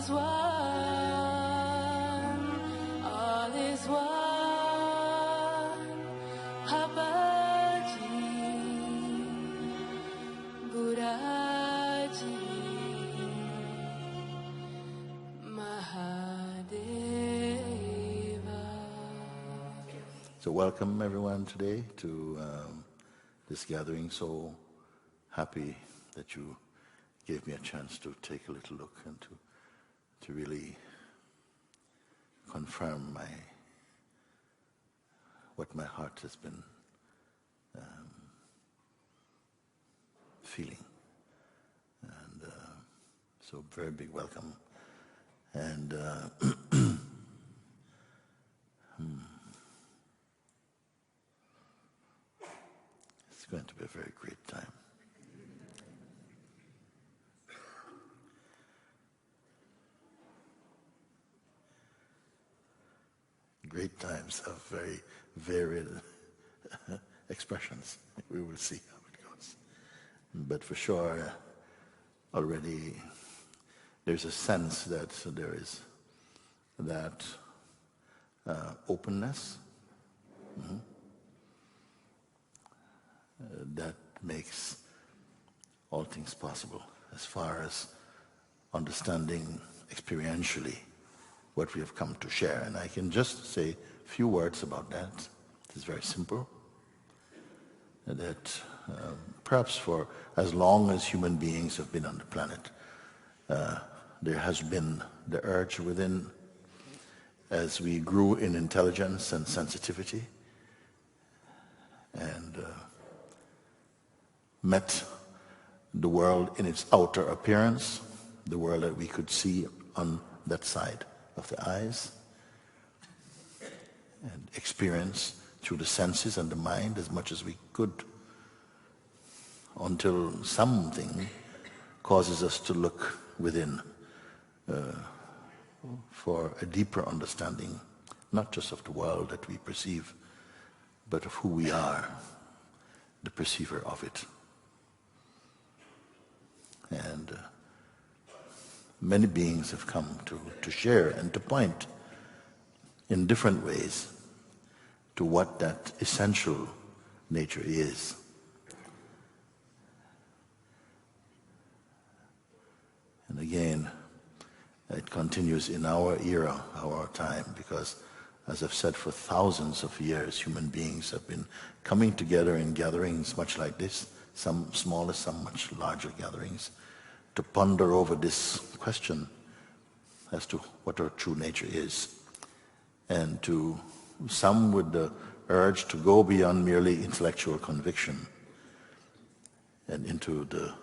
is one, all is one. Papaji, Buddhaji, Mahadeva. So welcome everyone today to this gathering. So happy that you gave me a chance to take a little look and to really confirm what my heart has been feeling. And so very big welcome. And it's going to be a very great time. Great times of very varied expressions. We will see how it goes. But for sure, already there's a sense that there is that openness that makes all things possible as far as understanding experientially what we have come to share. And I can just say a few words about that. It is very simple. That perhaps for as long as human beings have been on the planet, there has been the urge within, as we grew in intelligence and sensitivity, and met the world in its outer appearance, the world that we could see on that side of the eyes, and experience through the senses and the mind as much as we could, until something causes us to look within for a deeper understanding, not just of the world that we perceive, but of who we are, the perceiver of it. And many beings have come to share and to point in different ways to what that essential nature is. And again, it continues in our era, our time, because as I've said, for thousands of years, human beings have been coming together in gatherings much like this, some smaller, some much larger gatherings, to ponder over this question as to what our true nature is, and to some with the urge to go beyond merely intellectual conviction and into the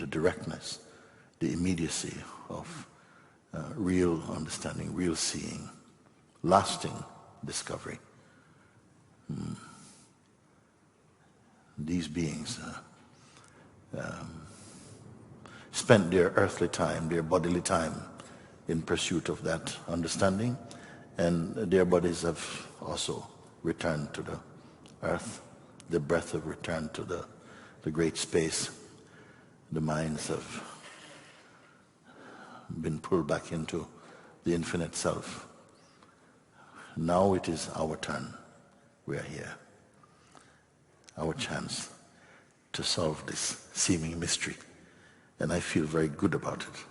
directness, the immediacy of real understanding, real seeing, lasting discovery. These beings spent their earthly time, their bodily time in pursuit of that understanding, and their bodies have also returned to the earth. The breath have returned to the great space. The minds have been pulled back into the infinite self. Now it is our turn. We are here. Our chance to solve this seeming mystery. And I feel very good about it.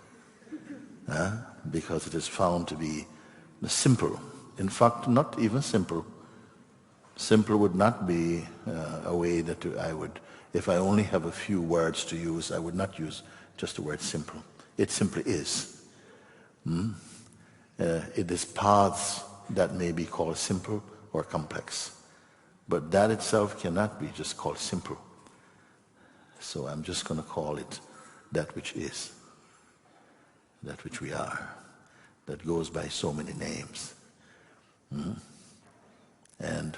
Because it is found to be simple. In fact, not even simple. Simple would not be a way that I would, if I only have a few words to use, I would not use just the word simple. It simply is. It is paths that may be called simple or complex. But that itself cannot be just called simple. So I'm just going to call it that which is, that which we are, that goes by so many names. And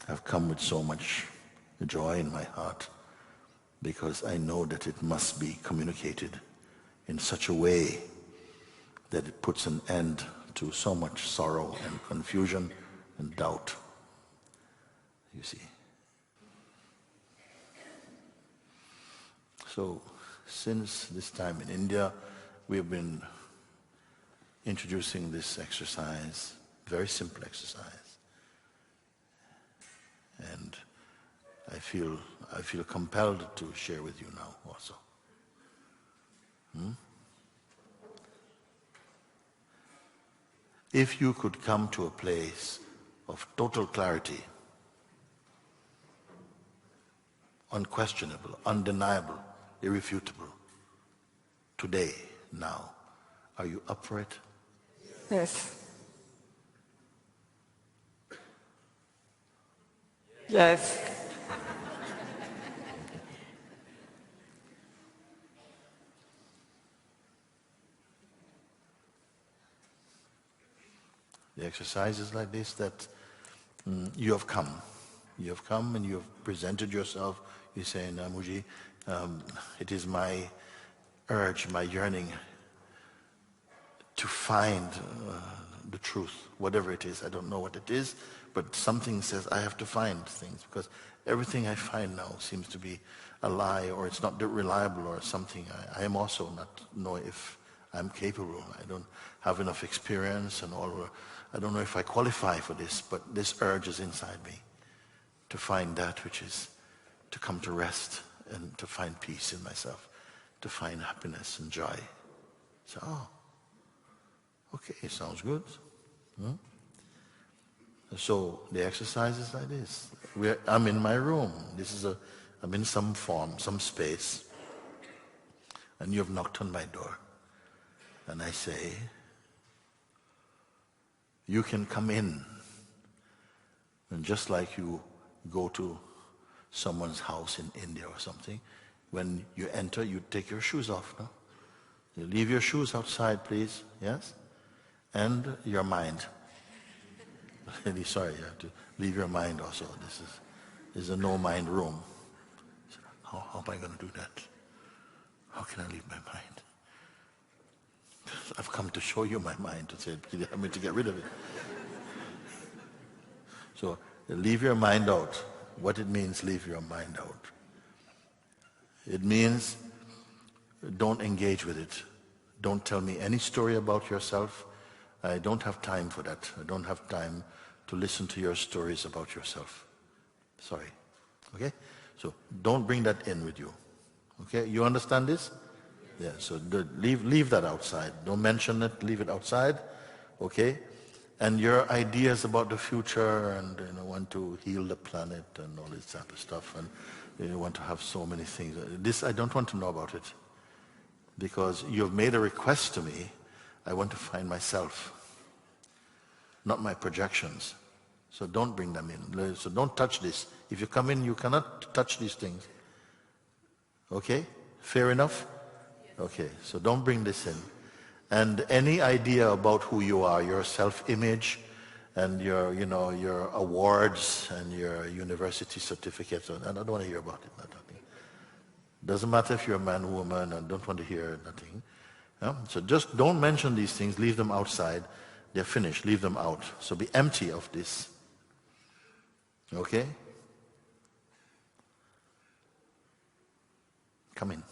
I've come with so much joy in my heart because I know that it must be communicated in such a way that it puts an end to so much sorrow and confusion and doubt. You see. So since this time in India, we have been introducing this exercise, very simple exercise. And I feel compelled to share with you now also. If you could come to a place of total clarity, unquestionable, undeniable, irrefutable, today, now, are you up for it? Yes. Yes. The exercise is like this, that you have come. You have come and you have presented yourself. You say, Mooji, it is my urge, my yearning to find the truth, whatever it is. I don't know what it is, but something says I have to find things, because everything I find now seems to be a lie, or it's not reliable, or something. I am also not know if I'm capable. I don't have enough experience and all. I don't know if I qualify for this, but this urge is inside me to find that which is to come to rest and to find peace in myself, to find happiness and joy. So, okay, sounds good. So the exercise is like this. I'm in my room. I'm in some form, some space, and you have knocked on my door. And I say, you can come in. And just like you go to someone's house in India or something, when you enter, you take your shoes off, no? You leave your shoes outside, please, yes? And your mind. Really sorry, you have to leave your mind also. This is a no-mind room. How am I going to do that? How can I leave my mind? I've come to show you my mind, to say, I mean, to get rid of it. So, leave your mind out. What it means, leave your mind out. It means don't engage with it. Don't tell me any story about yourself. I don't have time for that. I don't have time to listen to your stories about yourself. Sorry. Okay? So don't bring that in with you. Okay? You understand this? Yeah, so leave that outside. Don't mention it, leave it outside. Okay? And your ideas about the future, and want to heal the planet and all this type of stuff, and you want to have so many things. This, I don't want to know about it. Because you've made a request to me. I want to find myself, not my projections. So don't bring them in. So don't touch this. If you come in, you cannot touch these things. Okay? Fair enough? Okay, so don't bring this in. And any idea about who you are, your self-image, and your awards and your university certificates, and I don't want to hear about it. Doesn't matter if you're a man or woman, I don't want to hear nothing. Yeah? So just don't mention these things, leave them outside. They're finished, leave them out. So be empty of this. Okay? Come in.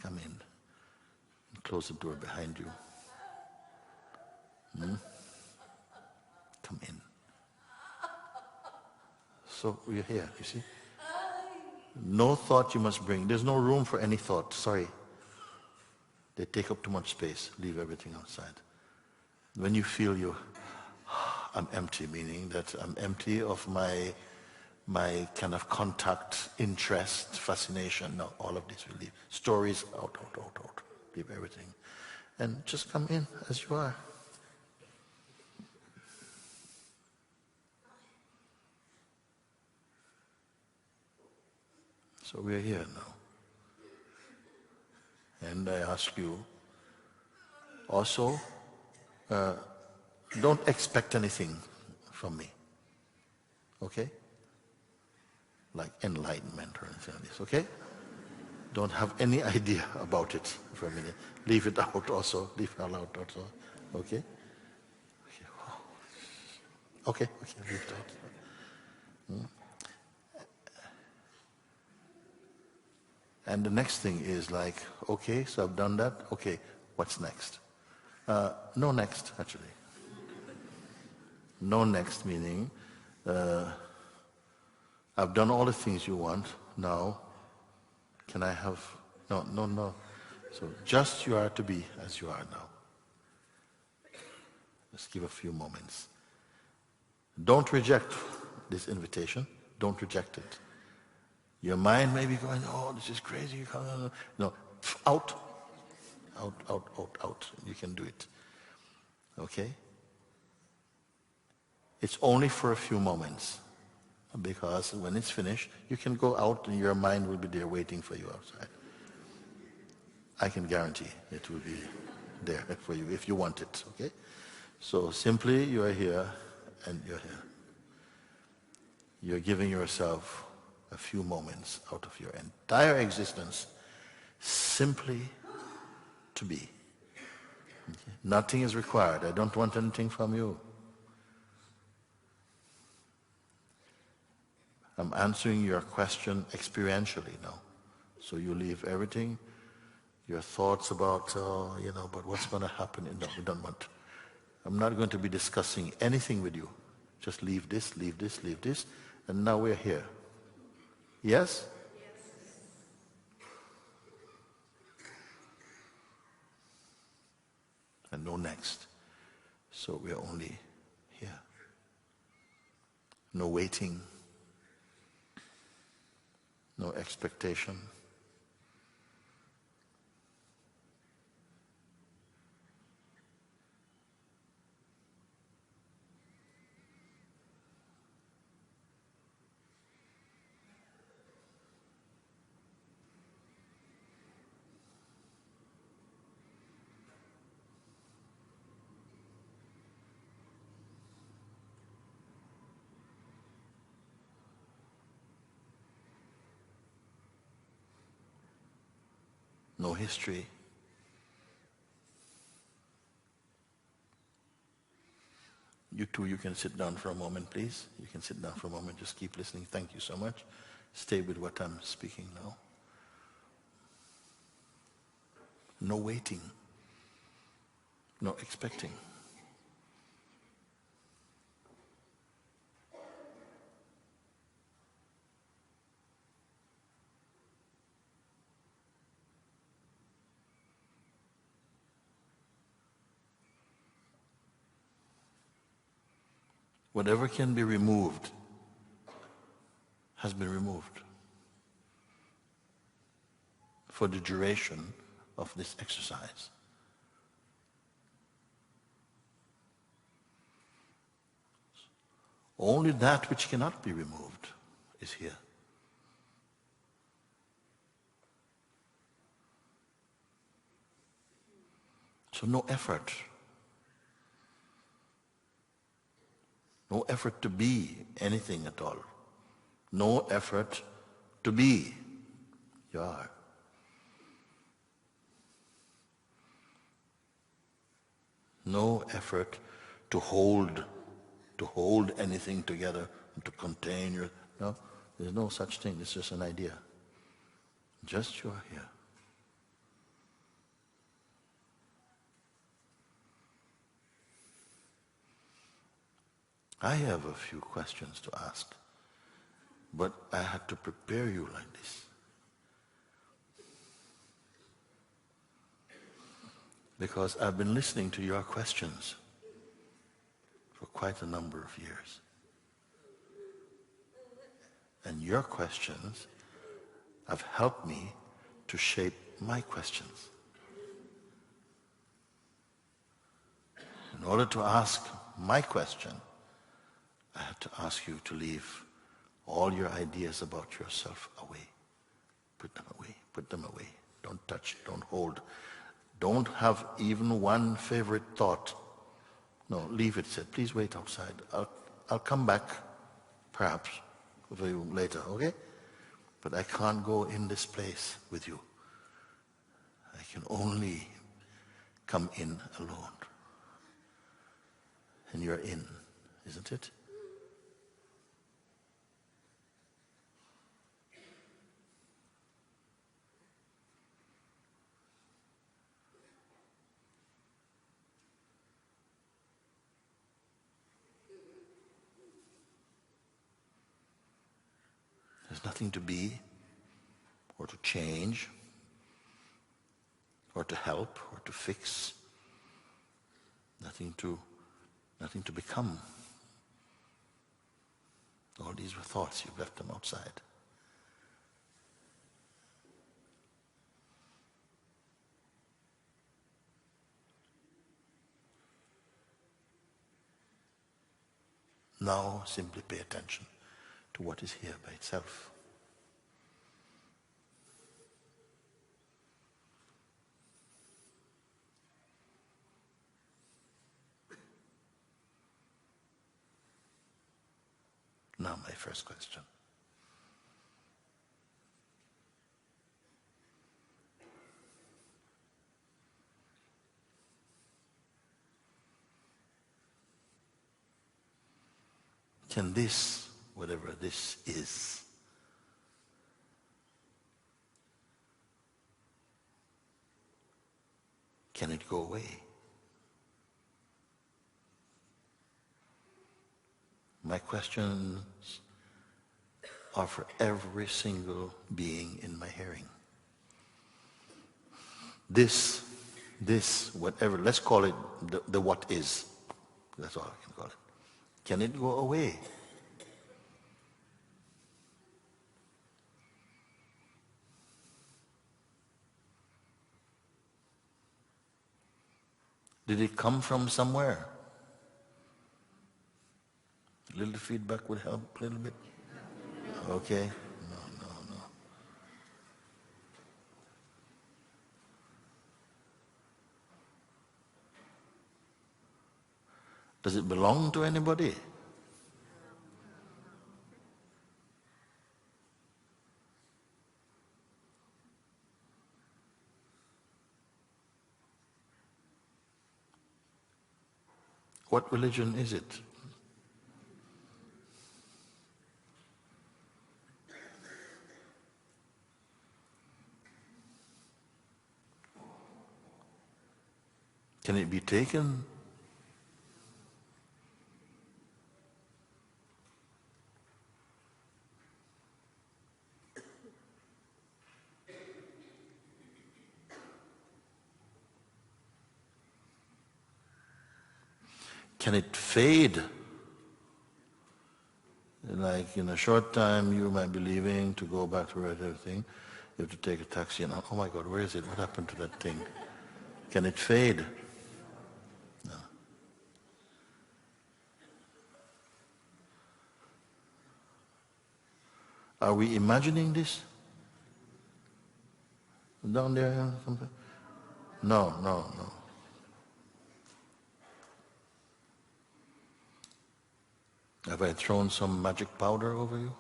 Come in. And close the door behind you. Come in. So we're here, you see? No thought you must bring. There's no room for any thought. Sorry. They take up too much space. Leave everything outside. When you feel I'm empty, meaning that I'm empty of my kind of contact, interest, fascination. No, all of this will leave. Stories, out. Leave everything. And just come in as you are. So we're here now. And I ask you, also, don't expect anything from me. Okay? Like enlightenment or anything like this, okay? Don't have any idea about it for a minute. Leave it out also. Leave it out also. Okay? Okay, leave it out. And the next thing is like, okay, so I've done that. Okay, what's next? No next, actually. No next meaning, I've done all the things you want. Now, can I have, no. So just you are to be as you are now. Let's give a few moments. Don't reject this invitation. Don't reject it. Your mind may be going, oh, this is crazy. No, out. You can do it. Okay? It's only for a few moments. Because when it's finished, you can go out and your mind will be there waiting for you outside. I can guarantee it will be there for you if you want it. Okay? So simply you are here and you're here. You're giving yourself a few moments out of your entire existence simply to be. Okay? Nothing is required. I don't want anything from you. I'm answering your question experientially now. So you leave everything, your thoughts about, but what's going to happen? No, we don't want. I'm not going to be discussing anything with you. Just leave this, and now we're here. Yes? And no next. So we're only here. No waiting. No expectation. No history. You too, you can sit down for a moment, please. You can sit down for a moment. Just keep listening. Thank you so much. Stay with what I'm speaking now. No waiting. No expecting. Whatever can be removed has been removed for the duration of this exercise. Only that which cannot be removed is here. So no effort. No effort to be anything at all. No effort to be. You are. No effort to hold anything together, to contain your, no, there's no such thing. It's just an idea. Just you are here. I have a few questions to ask, but I had to prepare you like this. Because I've been listening to your questions for quite a number of years. And your questions have helped me to shape my questions. In order to ask my question, I had to ask you to leave all your ideas about yourself away. Put them away. Put them away. Don't touch, don't hold. Don't have even one favorite thought. No, leave it. Said, please wait outside. I'll come back, perhaps, for you later, okay? But I can't go in this place with you. I can only come in alone. And you're in, isn't it? nothing to be, or to change, or to help, or to fix, nothing to become. All these were thoughts, you've left them outside. Now simply pay attention to what is here by itself. Now my first question. Can this, whatever this is, can it go away? My questions are for every single being in my hearing. This, whatever, let's call it the what is. That's all I can call it. Can it go away? Did it come from somewhere? A little feedback would help a little bit. Okay? No. Does it belong to anybody? What religion is it? Can it be taken? Can it fade? Like in a short time you might be leaving to go back to everything. You have to take a taxi and oh my God, where is it? What happened to that thing? Can it fade? No. Are we imagining this? Down there something? No. Have I thrown some magic powder over you?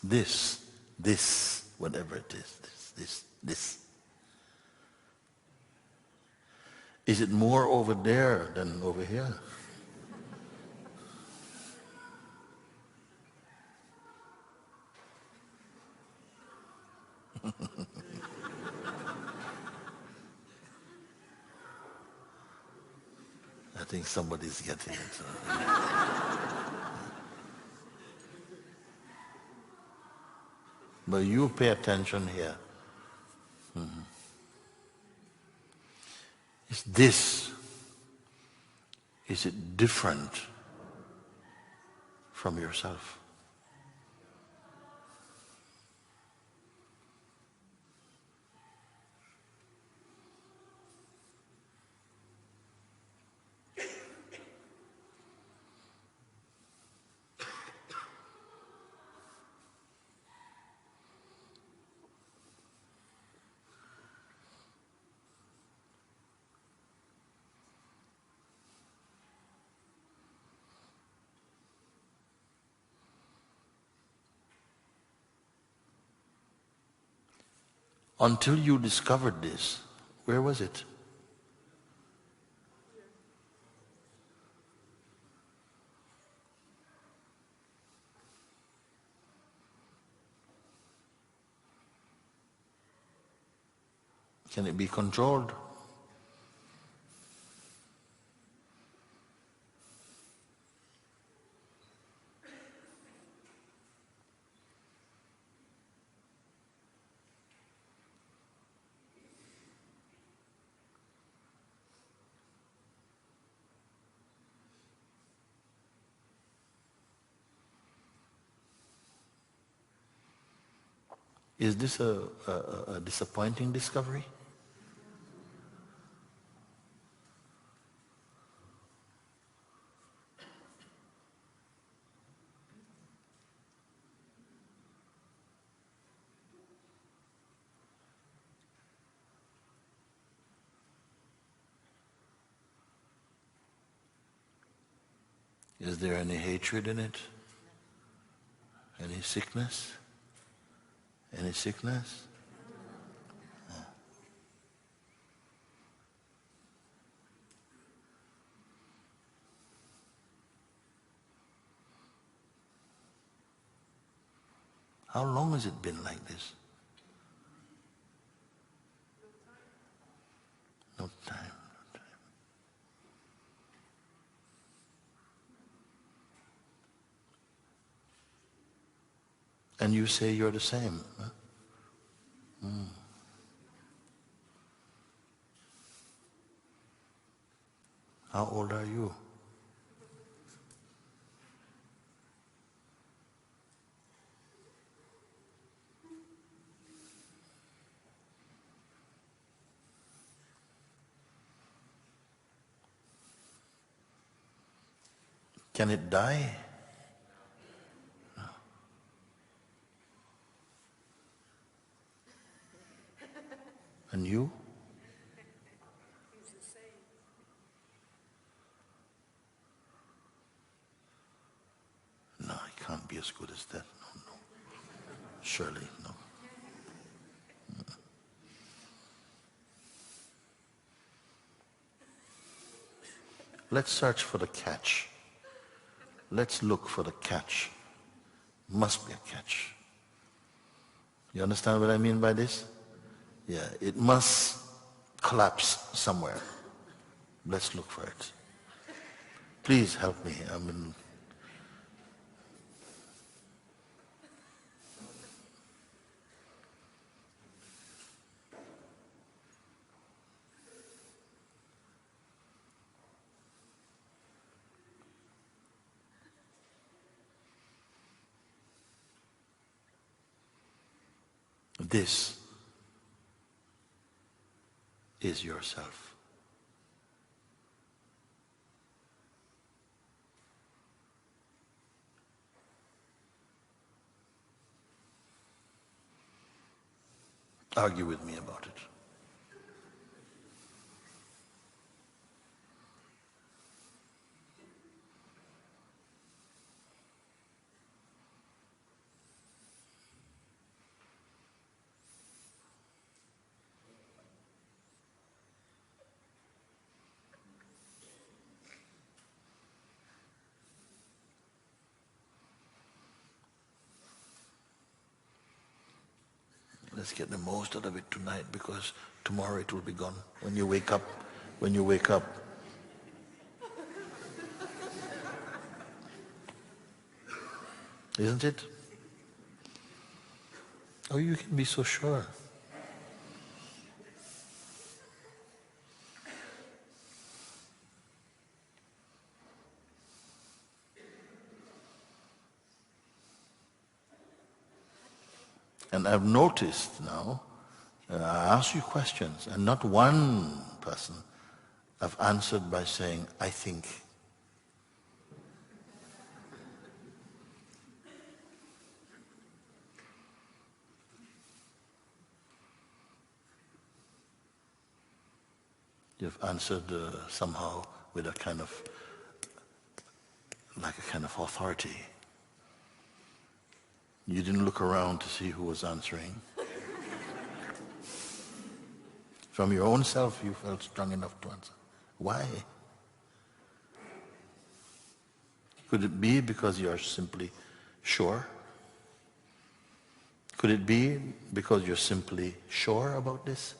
This, whatever it is, this. Is it more over there than over here? I think somebody's getting it. But you pay attention here. Is it different from yourself? Until you discovered this, where was it? Can it be controlled? Is this a disappointing discovery? Is there any hatred in it? Any sickness? Any sickness? How long has it been like this? No time. And you say you're the same. Huh? How old are you? Can it die? And you? No, I can't be as good as that. No, no. Surely, no. Let's search for the catch. Let's look for the catch. Must be a catch. You understand what I mean by this? Yeah, it must collapse somewhere. Let's look for it. Please help me. This is yourself. Argue with me about it. Let's get the most out of it tonight, because tomorrow it will be gone. When you wake up, isn't it? Oh, you can be so sure. And I've noticed now, I ask you questions, and not one person have answered by saying, I think. You've answered somehow with a kind of, like a kind of authority. You didn't look around to see who was answering. From your own self, you felt strong enough to answer. Why? Could it be because you are simply sure? Could it be because you're simply sure about this?